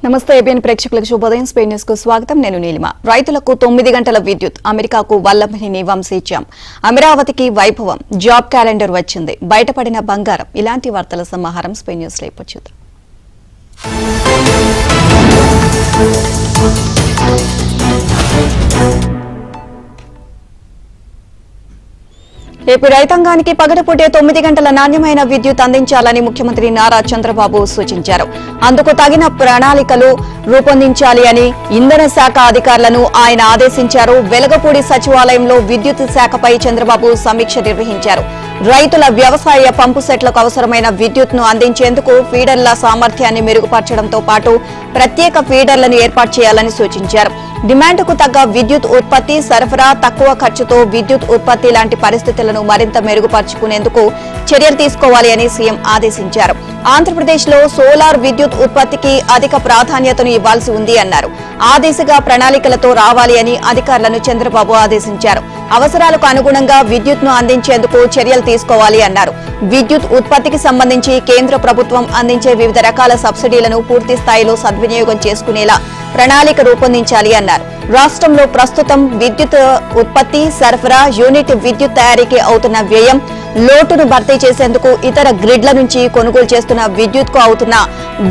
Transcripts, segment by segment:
నమస్తే ఏబిఎన్ ప్రేక్షకులకు శుభోదయం. స్పెయిన్ న్యూస్ కు స్వాగతం. నేను నీలిమ. రైతులకు 9 గంటల విద్యుత్, అమెరికాకు వల్లభనేని వంశీత్యం, అమరావతికి వైభవం, జాబ్ క్యాలెండర్ వచ్చింది, బయటపడిన బంగారం, ఇలాంటి వార్తల సమాహారం స్పెయిన్ న్యూస్ లో ఇప్పుడు చూద్దాం. ఏపీ రైతాంగానికి పగటిపూటే 9 గంటల నాణ్యమైన విద్యుత్ అందించాలని ముఖ్యమంత్రి నారా చంద్రబాబు సూచించారు. అందుకు తగిన ప్రణాళికలు రూపొందించాలి అని ఇంధన శాఖ అధికారులను ఆయన ఆదేశించారు. వెలగపూడి సచివాలయంలో విద్యుత్ శాఖపై చంద్రబాబు సమీక్ష నిర్వహించారు. రైతుల వ్యవసాయ పంపు సెట్లకు అవసరమైన విద్యుత్ ను అందించేందుకు ఫీడర్ల సామర్థ్యాన్ని మెరుగుపరచడంతో పాటు ప్రత్యేక ఫీడర్లను ఏర్పాటు చేయాలని సూచించారు. డిమాండ్కు తగ్గ విద్యుత్ ఉత్పత్తి, సరఫరా, తక్కువ ఖర్చుతో విద్యుత్ ఉత్పత్తి లాంటి పరిస్థితులను మరింత మెరుగుపరుచుకునేందుకు చర్యలు తీసుకోవాలి అని సీఎం ఆదేశించారు. ఆంధ్రప్రదేశ్లో సోలార్ విద్యుత్ ఉత్పత్తికి అధిక ప్రాధాన్యతను ఇవ్వాల్సి ఉంది అన్నారు. ఆ దిశగా ప్రణాళికలతో రావాలి అని అధికారులను చంద్రబాబు ఆదేశించారు. అవసరాలకు అనుగుణంగా విద్యుత్ ను అందించేందుకు చర్యలు తీసుకోవాలి అన్నారు. విద్యుత్ ఉత్పత్తికి సంబంధించి కేంద్ర ప్రభుత్వం అందించే వివిధ రకాల సబ్సిడీలను పూర్తి స్థాయిలో సద్వినియోగం చేసుకునేలా ప్రణాళిక రూపొందించాలి అన్నారు. రాష్ట్రంలో ప్రస్తుతం విద్యుత్ ఉత్పత్తి, సరఫరా, యూనిట్ విద్యుత్ తయారీకి అవుతున్న వ్యయం, లోటును భర్తీ చేసేందుకు ఇతర గ్రిడ్ల నుంచి కొనుగోలు చేస్తున్న విద్యుత్ కు అవుతున్న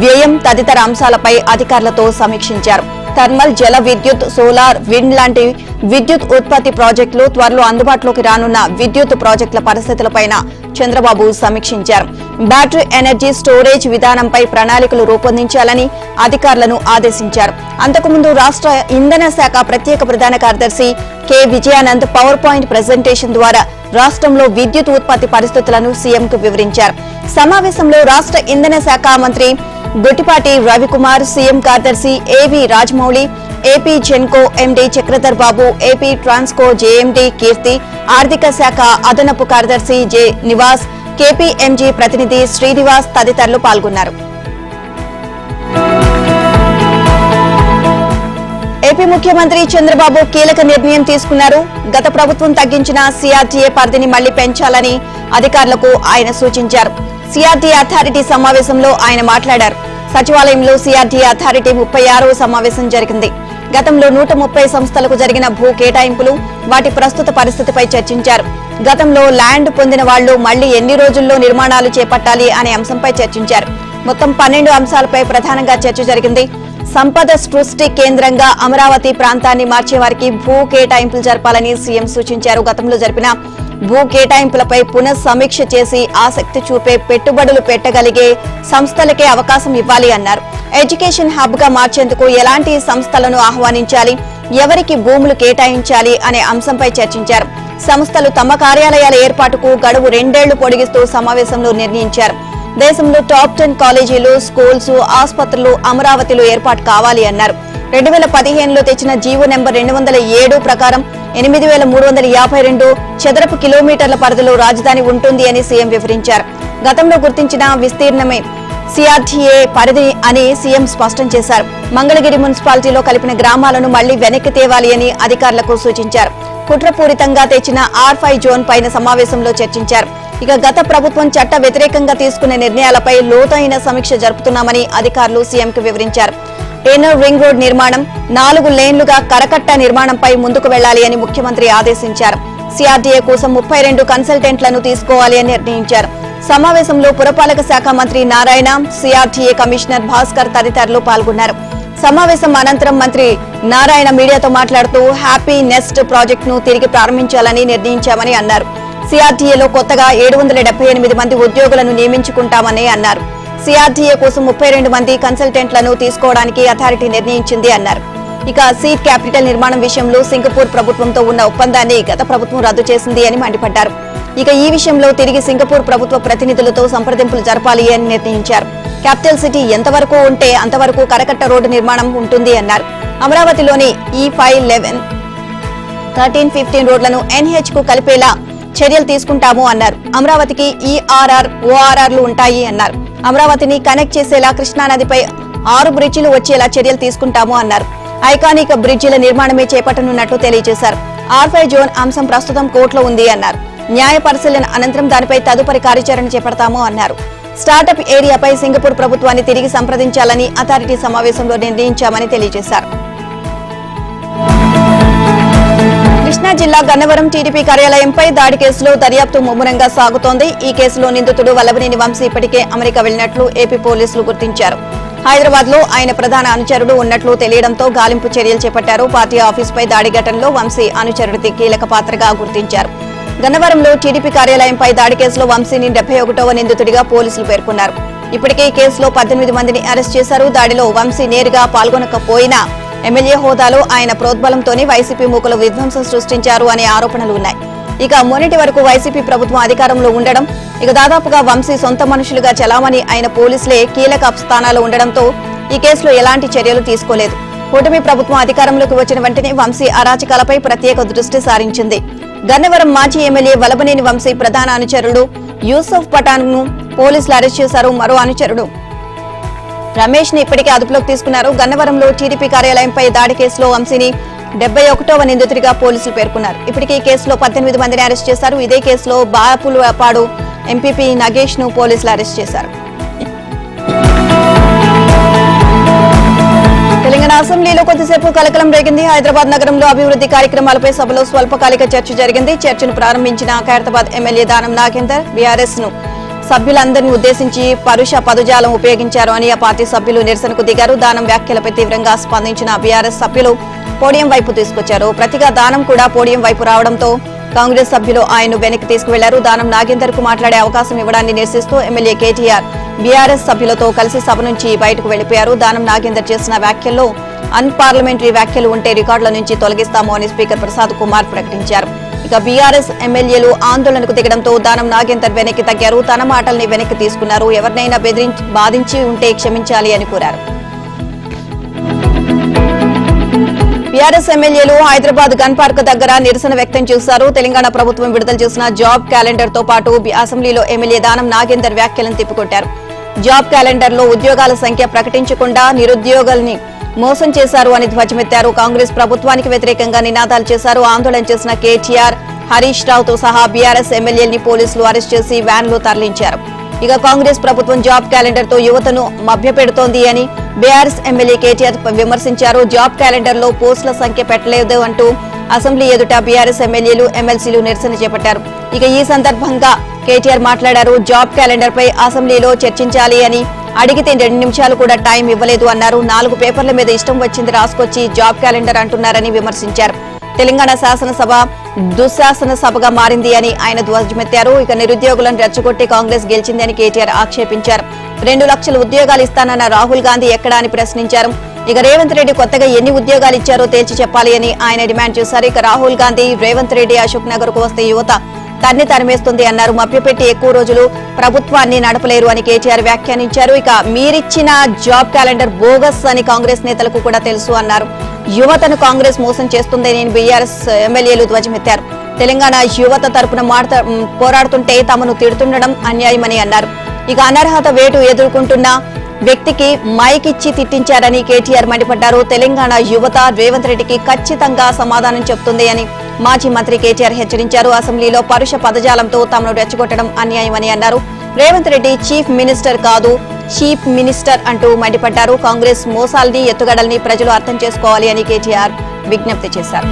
వ్యయం తదితర అంశాలపై అధికారులతో సమీక్షించారు. థర్మల్, జల విద్యుత్, సోలార్, విండ్ లాంటి విద్యుత్ ఉత్పత్తి ప్రాజెక్టులు, త్వరలో అందుబాటులోకి రానున్న విద్యుత్ ప్రాజెక్టుల పరిస్థితులపై చంద్రబాబు సమీక్షించారు. బ్యాటరీ ఎనర్జీ స్టోరేజ్ విధానంపై ప్రణాళికలు రూపొందించాలని అధికారులను ఆదేశించారు. అంతకుముందు రాష్ట్ర ఇంధన శాఖ ప్రత్యేక ప్రధాన కార్యదర్శి K Vijayanand power point presentation ద్వారా రాష్ట్రంలో విద్యుత్ ఉత్పత్తి పరిస్థితులను సీఎంకు వివరించారు. సమావేశంలో రాష్ట్ర ఇంధన శాఖ మంత్రి గొట్టిపాటి రవికుమార్, సీఎం కార్యదర్శి ఏవి రాజమౌళి, ఏపీ జెన్కో ఎండీ చక్రధర్ బాబు, ఏపీ ట్రాన్స్కో జేఎండీ కీర్తి, ఆర్థిక శాఖ అదనపు కార్యదర్శి జె నివాస్, కేపీఎంజీ ప్రతినిధి శ్రీనివాస్ తదితరులు పాల్గొన్నారు. ఏపీ ముఖ్యమంత్రి చంద్రబాబు కీలక నిర్ణయం తీసుకున్నారు. గత ప్రభుత్వం తగ్గించిన సిఆర్టీఏ పరిధిని మళ్లీ పెంచాలని అధికారులకు ఆయన సూచించారు. సిఆర్టీఏ అథారిటీ సమావేశంలో ఆయన మాట్లాడారు. సచివాలయంలో సిఆర్టీఏ అథారిటీ 36వ సమావేశం జరిగింది. గతంలో 130 సంస్థలకు జరిగిన భూ కేటాయింపులు, వాటి ప్రస్తుత పరిస్థితిపై చర్చించారు. గతంలో ల్యాండ్ పొందిన వాళ్లు మళ్లీ ఎన్ని రోజుల్లో నిర్మాణాలు చేపట్టాలి అనే అంశంపై చర్చించారు. మొత్తం 12 అంశాలపై ప్రధానంగా చర్చ జరిగింది. సంపద సృష్టి కేంద్రంగా అమరావతి ప్రాంతాన్ని మార్చేవారికి భూ కేటాయింపులు జరపాలని సీఎం సూచించారు. గతంలో జరిపిన భూ కేటాయింపులపై పునః సమీక్ష చేసి ఆసక్తి చూపే పెట్టుబడులు పెట్టగలిగే సంస్థలకే అవకాశం ఇవ్వాలి అన్నారు. ఎడ్యుకేషన్ హబ్ గా మార్చేందుకు ఎలాంటి సంస్థలను ఆహ్వానించాలి, ఎవరికి భూములు కేటాయించాలి అనే అంశంపై చర్చించారు. సంస్థలు తమ కార్యాలయాల ఏర్పాటుకు గడువు 2 ఏళ్లు పొడిగిస్తూ సమావేశంలో నిర్ణయించారు. దేశంలో టాప్ 10 కాలేజీలు, స్కూల్స్, ఆసుపత్రులు అమరావతిలో ఏర్పాటు కావాలి అన్నారు. 2015లో తెచ్చిన జీవో నెంబర్ 207 ప్రకారం 8352 చదరపు కిలోమీటర్ల పరిధిలో రాజధాని ఉంటుంది అని సీఎం వివరించారు. గతంలో గుర్తించిన విస్తీర్ణమే సిఆర్టీఏ పరిధి అని సీఎం స్పష్టం చేశారు. మంగళగిరి మున్సిపాలిటీలో కలిపిన గ్రామాలను మళ్లీ వెనక్కి తేవాలి అని అధికారులకు సూచించారు. కుట్రపూరితంగా తెచ్చిన R5 జోన్ పైన సమావేశంలో చర్చించారు. ఇక గత ప్రభుత్వం చట్ట వ్యతిరేకంగా తీసుకున్న నిర్ణయాలపై లోతైన సమీక్ష జరుపుతున్నామని అధికారులు సీఎంకు వివరించారు. ఇన్నర్ రింగ్ రోడ్ నిర్మాణం, 4 లేన్లుగా కరకట్ట నిర్మాణంపై ముందుకు వెళ్లాలి అని ముఖ్యమంత్రి ఆదేశించారు. సిఆర్టీఏ కోసం 32 కన్సల్టెంట్లను తీసుకోవాలి అని నిర్ణయించారు. సమావేశంలో పురపాలక శాఖ మంత్రి నారాయణ, సిఆర్టీఏ కమిషనర్ భాస్కర్ తదితరులు పాల్గొన్నారు. సమావేశం అనంతరం మంత్రి నారాయణ మీడియాతో మాట్లాడుతూ హ్యాపీ నెస్ట్ ప్రాజెక్టును తిరిగి ప్రారంభించాలని నిర్ణయించామని అన్నారు. సిఆర్టీఏలో కొత్తగా 778 మంది ఉద్యోగులను నియమించుకుంటామని అన్నారు. సిఆర్టీఏ కోసం 32 మంది కన్సల్టెంట్లను తీసుకోవడానికి అథారిటీ నిర్ణయించింది అన్నారు. ఇక సీడ్ క్యాపిటల్ నిర్మాణం విషయంలో సింగపూర్ ప్రభుత్వంతో ఉన్న ఒప్పందాన్ని గత ప్రభుత్వం రద్దు చేసింది అని మండిపడ్డారు. ఇక ఈ విషయంలో తిరిగి సింగపూర్ ప్రభుత్వ ప్రతినిధులతో సంప్రదింపులు జరపాలి అని నిర్ణయించారు. క్యాపిటల్ సిటీ ఎంతవరకు ఉంటే అంతవరకు కరకట్ట రోడ్డు నిర్మాణం ఉంటుంది అన్నారు. అమరావతిలోని E5, 11, 13, 15 రోడ్లను NH కు కలిపేలా చర్యలు తీసుకుంటాము అన్నారు. అమరావతికి ERR, ORRలు ఉంటాయి అన్నారు. అమరావతిని కనెక్ట్ చేసేలా కృష్ణానదిపై 6 బ్రిడ్జిలు వచ్చేలా చర్యలు తీసుకుంటాము అన్నారు. ఐకానిక్ బ్రిడ్జిల నిర్మాణమే చేపట్టనున్నట్లు తెలియజేశారు. R5 జోన్ అంశం ప్రస్తుతం కోర్టులో ఉంది అన్నారు. న్యాయ పరిశీలన అనంతరం దానిపై తదుపరి కార్యాచరణ చేపడతాము అన్నారు. స్టార్టప్ ఏరియాపై సింగపూర్ ప్రభుత్వాన్ని తిరిగి సంప్రదించాలని అథారిటీ సమావేశంలో నిర్ణయించామని తెలియజేశారు. కృష్ణా జిల్లా గన్నవరం టీడీపీ కార్యాలయంపై దాడి కేసులో దర్యాప్తు ముమ్మరంగా సాగుతోంది. ఈ కేసులో నిందితుడు వల్లభనేని వంశీ ఇప్పటికే అమెరికా వెళ్లినట్లు ఏపీ పోలీసులు గుర్తించారు. హైదరాబాద్ లో ఆయన ప్రధాన అనుచరుడు ఉన్నట్లు తెలియడంతో గాలింపు చర్యలు చేపట్టారు. పార్టీ ఆఫీసుపై దాడి ఘటనలో వంశీ అనుచరుడికి కీలక పాత్రగా గుర్తించారు. గన్నవరంలో టీడీపీ కార్యాలయంపై దాడి కేసులో వంశీని 71వ నిందితుడిగా పోలీసులు పేర్కొన్నారు. ఇప్పటికే ఈ కేసులో 18 మందిని అరెస్ట్ చేశారు. దాడిలో వంశీ నేరుగా పాల్గొనకపోయినా ఎమ్మెల్యే హోదాలో ఆయన ప్రోద్బలంతోనే వైసీపీ మూకలు విధ్వంసం సృష్టించారు అనే ఆరోపణలు ఉన్నాయి. ఇక మొన్నటి వరకు వైసీపీ ప్రభుత్వం అధికారంలో ఉండడం, దాదాపుగా వంశీ సొంత మనుషులుగా చలామణి అయిన పోలీసులే కీలక స్థానాల్లో ఉండడంతో ఈ కేసులో ఎలాంటి చర్యలు తీసుకోలేదు. కూటమి ప్రభుత్వం అధికారంలోకి వచ్చిన వెంటనే వంశీ అరాచకాలపై ప్రత్యేక దృష్టి సారించింది. గన్నవరం మాజీ ఎమ్మెల్యే వల్లభనేని వంశీ ప్రధాన అనుచరుడు యూసఫ్ పఠాన్ ను పోలీసులు అరెస్ట్ చేశారు. మరో అనుచరుడు రమేష్ ని ఇప్పటికే అదుపులోకి తీసుకున్నారు. గన్నవరంలో టీడీపీ కార్యాలయంపై దాడి కేసులో వంశీని 71వ నిందితుడిగా పోలీసులు పేర్కొన్నారు. ఇప్పటికే ఈ కేసులో 18 మందిని అరెస్ట్ చేశారు. ఇదే కేసులో బాపులపాడు ఎంపీపీ నగేష్ ను పోలీసులు అరెస్ట్ చేశారు. తెలంగాణ అసెంబ్లీలో కొద్దిసేపు కలకలం రేగింది. హైదరాబాద్ నగరంలో అభివృద్ధి కార్యక్రమాలపై సభలో స్వల్పకాలిక చర్చ జరిగింది. చర్చను ప్రారంభించిన ఖైరతాబాద్ ఎమ్మెల్యే దానం నాగేందర్ బీఆర్ఎస్ ను సభ్యులందరినీ ఉద్దేశించి పరుష పదజాలం ఉపయోగించారు అని ఆ పార్టీ సభ్యులు నిరసనకు దిగారు. దానం వ్యాఖ్యలపై తీవ్రంగా స్పందించిన బీఆర్ఎస్ సభ్యులు పోడియం వైపు తీసుకొచ్చారు. ప్రతిగా దానం కూడా పోడియం వైపు రావడంతో కాంగ్రెస్ సభ్యులు ఆయన్ను వెనక్కి తీసుకువెళ్లారు. దానం నాగేందర్ కు మాట్లాడే అవకాశం ఇవ్వడాన్ని నిరసిస్తూ ఎమ్మెల్యే కేటీఆర్ బీఆర్ఎస్ సభ్యులతో కలిసి సభ నుంచి బయటకు వెళ్లిపోయారు. దానం నాగేందర్ చేసిన వ్యాఖ్యల్లో అన్పార్లమెంటరీ వ్యాఖ్యలు ఉంటే రికార్డుల నుంచి తొలగిస్తాము అని స్పీకర్ ప్రసాద్ కుమార్ ప్రకటించారు. ఇక బీఆర్ఎస్ ఎమ్మెల్యేలు ఆందోళనకు దిగడంతో దానం నాగేందర్ వెనక్కి తగ్గారు. తన మాటల్ని వెనక్కి తీసుకున్నారు. ఎవరినైనా బాధించి ఉంటే క్షమించాలి అని కోరారు. బీఆర్ఎస్ ఎమ్మెల్యేలు హైదరాబాద్ గన్ పార్క్ దగ్గర నిరసన వ్యక్తం చేశారు. తెలంగాణ ప్రభుత్వం విడుదల చేసిన జాబ్ క్యాలెండర్ తో పాటు అసెంబ్లీలో ఎమ్మెల్యే దానం నాగేందర్ వ్యాఖ్యలను తిప్పికొట్టారు. జాబ్ క్యాలెండర్ లో ఉద్యోగాల సంఖ్య ప్రకటించకుండా నిరుద్యోగుల్ని మోసం చేశారు అని ధ్వజమెత్తారు. కాంగ్రెస్ ప్రభుత్వానికి వ్యతిరేకంగా నినాదాలు చేశారు. ఆందోళన చేసిన కేటీఆర్, హరీష్ రావుతో సహా బీఆర్ఎస్ ఎమ్మెల్యేల్ని పోలీసులు అరెస్ట్ చేసి వ్యాన్లో తరలించారు. ఇక కాంగ్రెస్ ప్రభుత్వం జాబ్ క్యాలెండర్ తో యువతను మభ్యపెడుతోంది అని బీఆర్ఎస్ ఎమ్మెల్యే కేటీఆర్ విమర్శించారు. జాబ్ క్యాలెండర్ లో పోస్టుల సంఖ్య పెట్టలేదు అంటూ అసెంబ్లీ ఎదుట బీఆర్ఎస్ ఎమ్మెల్యేలు ఎమ్మెల్సీలు నిరసన చేపట్టారు. ఇక ఈ సందర్భంగా కేటీఆర్ మాట్లాడారు. జాబ్ క్యాలెండర్ పై అసెంబ్లీలో చర్చించాలి అని అడిగితే 2 నిమిషాలు కూడా టైం ఇవ్వలేదు అన్నారు. 4 పేపర్ల మీద ఇష్టం వచ్చింది రాసుకొచ్చి జాబ్ క్యాలెండర్ అంటున్నారని విమర్శించారు. తెలంగాణ శాసనసభ దుశ్శాసన సభగా మారింది అని ఆయన ధ్వజమెత్తారు. ఇక నిరుద్యోగులను రెచ్చగొట్టి కాంగ్రెస్ గెలిచింది అని కేటీఆర్ ఆక్షేపించారు. 2 లక్షల ఉద్యోగాలు ఇస్తానన్న రాహుల్ గాంధీ ఎక్కడా అని ప్రశ్నించారు. ఇక రేవంత్ రెడ్డి కొత్తగా ఎన్ని ఉద్యోగాలు ఇచ్చారో తేల్చి చెప్పాలి అని ఆయన డిమాండ్ చేశారు. ఇక రాహుల్ గాంధీ రేవంత్ రెడ్డి అశోక్ నగర్ కు వస్తే యువత తన్ని తరిమేస్తుంది అన్నారు. మభ్యపెట్టి ఎక్కువ రోజులు ప్రభుత్వాన్ని నడపలేరు అని కేటీఆర్ వ్యాఖ్యానించారు. ఇక మీరిచ్చిన జాబ్ క్యాలెండర్ బోగస్ అని కాంగ్రెస్ నేతలకు కూడా తెలుసు అన్నారు. యువతను కాంగ్రెస్ మోసం చేస్తుందని బీఆర్ఎస్ ఎమ్మెల్యేలు ధ్వజమెత్తారు. తెలంగాణ యువత తరపున పోరాడుతుంటే తమను తిడుతుండడం అన్యాయమని అన్నారు. ఇక అనర్హత వేటు ఎదుర్కొంటున్న వ్యక్తికి మైక్ ఇచ్చి తిట్టించారని కేటీఆర్ మండిపడ్డారు. తెలంగాణ యువత రేవంత్ రెడ్డికి ఖచ్చితంగా సమాధానం చెప్తుంది అని మాజీ మంత్రి కేటీఆర్ హెచ్చరించారు. అసెంబ్లీలో పరుష పదజాలంతో తమను రెచ్చగొట్టడం అన్యాయమని అన్నారు. రేవంత్ రెడ్డి చీఫ్ మినిస్టర్ కాదు, చీఫ్ మినిస్టర్ అంటూ మండిపడ్డారు. కాంగ్రెస్ మోసాల్ని ఎత్తుగడల్ని ప్రజలు అర్థం చేసుకోవాలి అని కేటీఆర్ విజ్ఞప్తి చేశారు.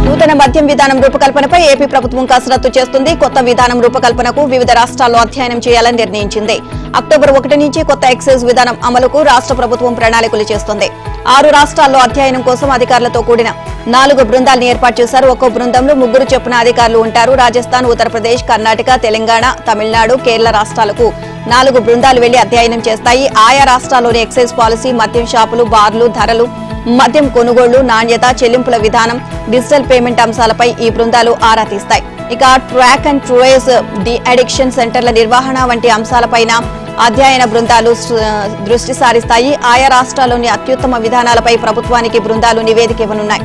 నూతన మద్యం విధానం రూపకల్పనపై ఏపీ ప్రభుత్వం కసరత్తు చేస్తుంది. కొత్త విధానం రూపకల్పనకు వివిధ రాష్ట్రాల్లో అధ్యయనం చేయాలని నిర్ణయించింది. అక్టోబర్ 1 నుంచి కొత్త ఎక్సైజ్ విధానం అమలుకు రాష్ట్ర ప్రభుత్వం ప్రణాళికలు చేస్తుంది. 6 రాష్ట్రాల్లో అధ్యయనం కోసం అధికారులతో కూడిన 4 బృందాలను ఏర్పాటు చేశారు. ఒక్కో బృందంలో 3 చొప్పున అధికారులు ఉంటారు. రాజస్థాన్, ఉత్తరప్రదేశ్, కర్ణాటక, తెలంగాణ, తమిళనాడు, కేరళ రాష్ట్రాలకు 4 బృందాలు వెళ్లి అధ్యయనం చేస్తాయి. ఆయా రాష్ట్రాల్లోని ఎక్సైజ్ పాలసీ, మద్యం షాపులు, బార్లు, ధరలు, మద్యం కొనుగోళ్లు, నాణ్యత, చెల్లింపుల విధానం, డిజిటల్ పేమెంట్ అంశాలపై ఈ బృందాలు ఆరా తీస్తాయి. ఇక track and trace, de addiction సెంటర్ల నిర్వహణ వంటి అంశాలపైన అధ్యయన బృందాలు దృష్టి సారిస్తాయి. ఆయా రాష్ట్రాల్లోని అత్యుత్తమ విధానాలపై ప్రభుత్వానికి బృందాలు నివేదిక ఇవ్వనున్నాయి.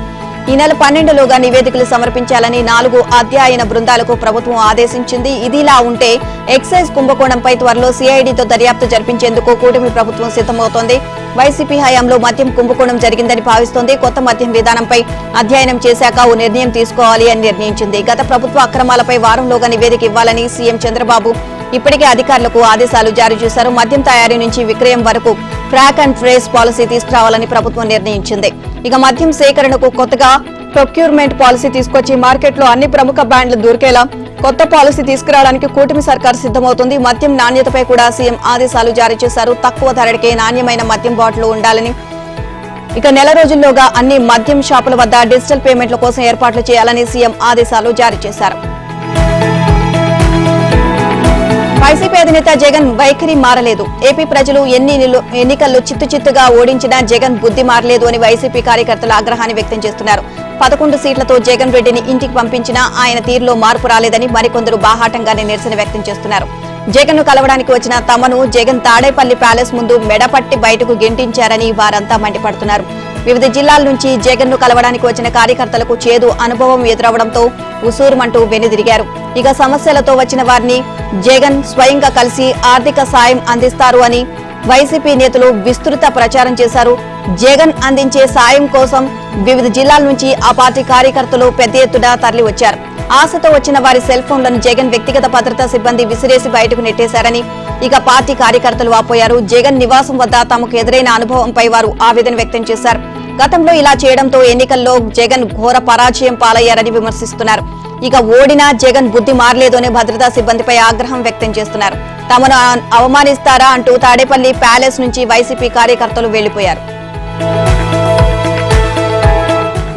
ఈ నెల 12లోగా నివేదికలు సమర్పించాలని 4 అధ్యయన బృందాలకు ప్రభుత్వం ఆదేశించింది. ఇదిలా ఉంటే ఎక్సైజ్ కుంభకోణంపై త్వరలో సిఐడితో దర్యాప్తు జరిపించేందుకు కూటమి ప్రభుత్వం సిద్ధమవుతోంది. వైసీపీ హయాంలో మద్యం కుంభకోణం జరిగిందని భావిస్తోంది. కొత్త మద్యం విధానంపై అధ్యయనం చేశాక ఓ నిర్ణయం తీసుకోవాలి అని నిర్ణయించింది. గత ప్రభుత్వ అక్రమాలపై వారంలోగా నివేదిక ఇవ్వాలని సీఎం చంద్రబాబు ఇప్పటికే అధికారులకు ఆదేశాలు జారీ చేశారు. మద్యం తయారీ నుంచి విక్రయం వరకు ట్రాక్ అండ్ ట్రేస్ పాలసీ తీసుకురావాలని ప్రభుత్వం నిర్ణయించింది. ఇక మద్యం సేకరణకు కొత్తగా ప్రొక్యూర్మెంట్ పాలసీ తీసుకొచ్చి మార్కెట్లో అన్ని ప్రముఖ బ్రాండ్లు దొరికేలా కొత్త పాలసీ తీసుకురావడానికి కూటమి సర్కార్ సిద్ధమవుతుంది. మద్యం నాణ్యతపై కూడా సీఎం ఆదేశాలు జారీ చేశారు. తక్కువ ధరకే నాణ్యమైన మద్యం బాటిల్ ఉండాలని, ఇక నెల రోజుల్లోగా అన్ని మద్యం షాపుల వద్ద డిజిటల్ పేమెంట్ల కోసం ఏర్పాట్లు చేయాలని సీఎం ఆదేశాలు జారీ చేశారు. వైసీపీ అధినేత జగన్ వైఖరి మారలేదు. ఏపీ ప్రజలు ఎన్నికల్లో చిత్తుగా ఓడించినా జగన్ బుద్ధి మారలేదు అని వైసీపీ కార్యకర్తలు ఆగ్రహాన్ని వ్యక్తం చేస్తున్నారు. 11 సీట్లతో జగన్ రెడ్డిని ఇంటికి పంపించినా ఆయన తీరులో మార్పు రాలేదని మరికొందరు బాహాటంగానే నిరసన వ్యక్తం చేస్తున్నారు. జగన్ ను కలవడానికి వచ్చిన తమను జగన్ తాడేపల్లి ప్యాలెస్ ముందు మెడపట్టి బయటకు గెంటించారని వారంతా మండిపడుతున్నారు. వివిధ జిల్లాల నుంచి జగన్ ను కలవడానికి వచ్చిన కార్యకర్తలకు చేదు అనుభవం ఎదురవడంతో ఉసూరుమంటూ వెనుదిరిగారు. ఇక సమస్యలతో వచ్చిన వారిని జగన్ స్వయంగా కలిసి ఆర్థిక సాయం అందిస్తారు అని వైసీపీ నేతలు విస్తృత ప్రచారం చేశారు. జగన్ అందించే సాయం కోసం వివిధ జిల్లాల నుంచి ఆ పార్టీ కార్యకర్తలు పెద్ద ఎత్తున తరలి వచ్చారు. ఆశతో వచ్చిన వారి సెల్ ఫోన్లను జగన్ వ్యక్తిగత భద్రతా సిబ్బంది విసిరేసి బయటకు నెట్టేశారని ఇక పార్టీ కార్యకర్తలు వాపోయారు. జగన్ నివాసం వద్ద తమకు ఎదురైన అనుభవంపై వారు ఆవేదన వ్యక్తం చేశారు. గతంలో ఇలా చేయడంతో ఎన్నికల్లో జగన్ ఘోర పరాజయం పాలయ్యారని విమర్శిస్తున్నారు. ఇక ఓడినా జగన్ బుద్ధి మారలేదు అనే భద్రతా సిబ్బందిపై ఆగ్రహం వ్యక్తం చేస్తున్నారు. తమను అవమానిస్తారా అంటూ తాడేపల్లి ప్యాలెస్ నుంచి వైసీపీ కార్యకర్తలు వెళ్లిపోయారు.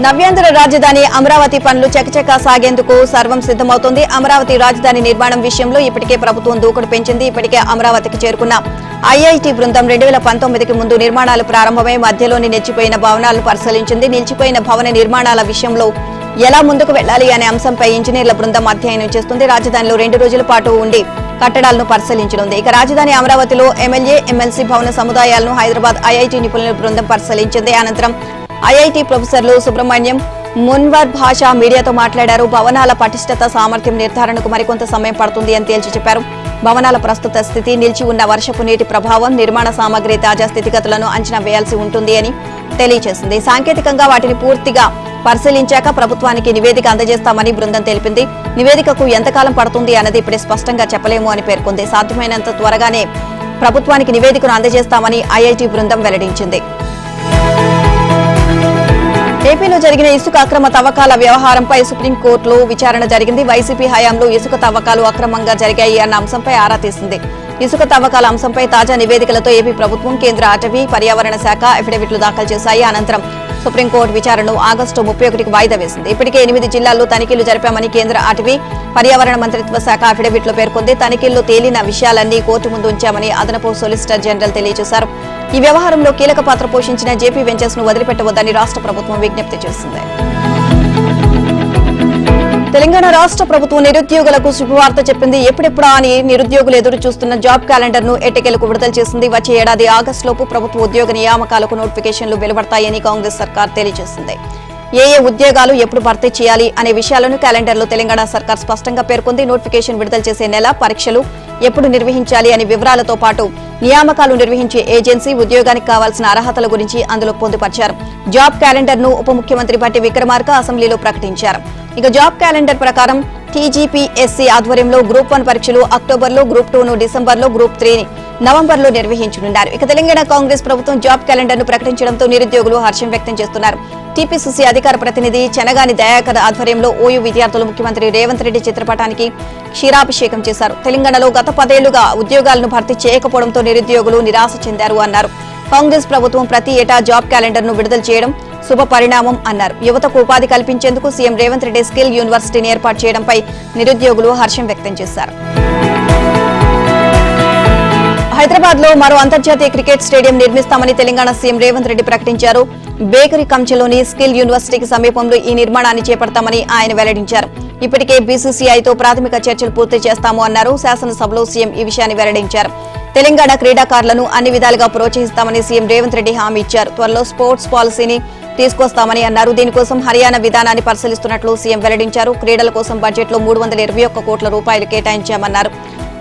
నవ్యాంధ్ర రాజధాని అమరావతి పనులు చకచకా సాగేందుకు సర్వం సిద్ధమవుతోంది. అమరావతి రాజధాని నిర్మాణం విషయంలో ఇప్పటికే ప్రభుత్వం దూకుడు పెంచింది. ఇప్పటికే అమరావతికి చేరుకున్న ఐఐటి బృందం 2019కి ముందు నిర్మాణాలు ప్రారంభమై మధ్యలోని నిలిచిపోయిన భవనాలను పరిశీలించింది. నిలిచిపోయిన భవన నిర్మాణాల విషయంలో ఎలా ముందుకు వెళ్లాలి అనే అంశంపై ఇంజనీర్ల బృందం అధ్యయనం చేస్తుంది. రాజధానిలో 2 రోజుల పాటు ఉండి కట్టడాలను పరిశీలించనుంది. ఇక రాజధాని అమరావతిలో ఎమ్మెల్యే ఎమ్మెల్సీ భవన సముదాయాలను హైదరాబాద్ ఐఐటి నిపుణుల బృందం పరిశీలించింది. అనంతరం ఐఐటి ప్రొఫెసర్లు సుబ్రహ్మణ్యం మున్వర్ భాష మీడియాతో మాట్లాడారు. భవనాల పటిష్టత సామర్థ్యం నిర్ధారణకు మరికొంత సమయం పడుతుంది అని తేల్చి చెప్పారు. భవనాల ప్రస్తుత స్థితి, నిలిచి ఉన్న వర్షపు నీటి ప్రభావం, నిర్మాణ సామగ్రి తాజా స్థితిగతులను అంచనా వేయాల్సి ఉంటుంది అని తెలియజేసింది. సాంకేతికంగా వాటిని పూర్తిగా పరిశీలించాక ప్రభుత్వానికి నివేదిక అందజేస్తామని బృందం తెలిపింది. నివేదికకు ఎంతకాలం పడుతుంది అన్నది ఇప్పుడే స్పష్టంగా చెప్పలేము అని పేర్కొంది. సాధ్యమైనంత త్వరగానే ప్రభుత్వానికి నివేదికను అందజేస్తామని ఐఐటి బృందం వెల్లడించింది. ఏపీలో జరిగిన ఇసుక అక్రమ తవ్వకాల వ్యవహారంపై సుప్రీంకోర్టులో విచారణ జరిగింది. వైసీపీ హయాంలో ఇసుక తవ్వకాలు అక్రమంగా జరిగాయి అన్న అంశంపై ఆరా తీసింది. ఇసుక తవ్వకాల అంశంపై తాజా నివేదికలతో ఏపీ ప్రభుత్వం, కేంద్ర అటవీ పర్యావరణ శాఖ అఫిడవిట్లు దాఖలు చేశాయి. అనంతరం సుప్రీంకోర్టు విచారణను ఆగస్టు 31కి వాయిదా వేసింది. ఇప్పటికే 8 జిల్లాల్లో తనిఖీలు జరిపామని కేంద్ర అటవీ పర్యావరణ మంత్రిత్వ శాఖ అఫిడవిట్లో పేర్కొంది. తనిఖీల్లో తేలిన విషయాలన్నీ కోర్టు ముందు ఉంచామని అదనపు సొలిసిటర్ జనరల్ తెలియజేశారు. ఈ వ్యవహారంలో కీలక పాత్ర పోషించిన జేపీ వెంచర్స్ ను వదిలిపెట్టవద్దని రాష్ట్ర ప్రభుత్వం విజ్ఞప్తి చేసింది. తెలంగాణ రాష్ట్ర ప్రభుత్వం నిరుద్యోగులకు శుభవార్త చెప్పింది. ఎప్పుడెప్పుడా అని నిరుద్యోగులు ఎదురు చూస్తున్న జాబ్ క్యాలెండర్ ను ఎట్టకేలకు విడుదల చేసింది. వచ్చే ఏడాది ఆగస్టులోపు ప్రభుత్వ ఉద్యోగ నియామకాలకు నోటిఫికేషన్లు వెలువడతాయని కాంగ్రెస్ సర్కార్ తెలియజేసింది. ఏ ఉద్యోగాలు ఎప్పుడు భర్తీ చేయాలి అనే విషయాలను క్యాలెండర్లో తెలంగాణ సర్కార్ స్పష్టంగా పేర్కొంది. నోటిఫికేషన్ విడుదల చేసే నెల, పరీక్షలు ఎప్పుడు నిర్వహించాలి అనే వివరాలతో పాటు నియామకాలు నిర్వహించే ఏజెన్సీ, ఉద్యోగానికి కావాల్సిన అర్హతల గురించి అందులో పొందుపరిచారు. జాబ్ క్యాలెండర్ ను ఉప ముఖ్యమంత్రి భట్టి విక్రమార్క అసెంబ్లీలో ప్రకటించారు. ఇక జాబ్ క్యాలెండర్ ప్రకారం టీజీపీఎస్సీ ఆధ్వర్యంలో గ్రూప్ 1 పరీక్షలు అక్టోబర్లో, గ్రూప్ 2ను డిసెంబర్లో, గ్రూప్ 3ని నవంబర్లో నిర్వహించనున్నారు. ఇక తెలంగాణ కాంగ్రెస్ ప్రభుత్వం జాబ్ క్యాలెండర్ ను ప్రకటించడంతో నిరుద్యోగులు హర్షం వ్యక్తం చేస్తున్నారు. టీపీసీసీ అధికార ప్రతినిధి చెనగాని దయాకర్ ఆధ్వర్యంలో ఓయూ విద్యార్థులు ముఖ్యమంత్రి రేవంత్ రెడ్డి చిత్రపటానికి క్షీరాభిషేకం చేశారు. తెలంగాణలో గత 10 ఏళ్లుగా ఉద్యోగాలను భర్తీ చేయకపోవడంతో నిరుద్యోగులు నిరాశ చెందారు అన్నారు. కాంగ్రెస్ ప్రభుత్వం ప్రతి ఏటా జాబ్ క్యాలెండర్ ను విడుదల చేయడం శుభ పరిణామం అన్నారు. యువతకు ఉపాధి కల్పించేందుకు సీఎం రేవంత్ రెడ్డి స్కిల్ యూనివర్సిటీని ఏర్పాటు చేయడంపై నిరుద్యోగులు హర్షం వ్యక్తం చేశారు. హైదరాబాద్ లో మరో అంతర్జాతీయ క్రికెట్ స్టేడియం నిర్మిస్తామని తెలంగాణ సీఎం రేవంత్ రెడ్డి ప్రకటించారు. బేకరీ కంచెలోని స్కిల్ యూనివర్సిటీకి సమీపంలో ఈ నిర్మాణాన్ని చేపడతామని ఆయన వెల్లడించారు. ఇప్పటికే బీసీసీఐతో ప్రాథమిక చర్చలు పూర్తి చేస్తాము అన్నారు. శాసనసభలో సీఎం ఈ విషయాన్ని వెల్లడించారు. తెలంగాణ క్రీడాకారులను అన్ని విధాలుగా ప్రోత్సహిస్తామని సీఎం రేవంత్ రెడ్డి హామీ ఇచ్చారు. త్వరలో స్పోర్ట్స్ పాలసీని తీసుకొస్తామని అన్నారు. దీనికోసం హర్యానా విధానాన్ని పరిశీలిస్తున్నట్లు సీఎం వెల్లడించారు. క్రీడల కోసం బడ్జెట్లో 321 కోట్ల రూపాయలు కేటాయించామన్నారు.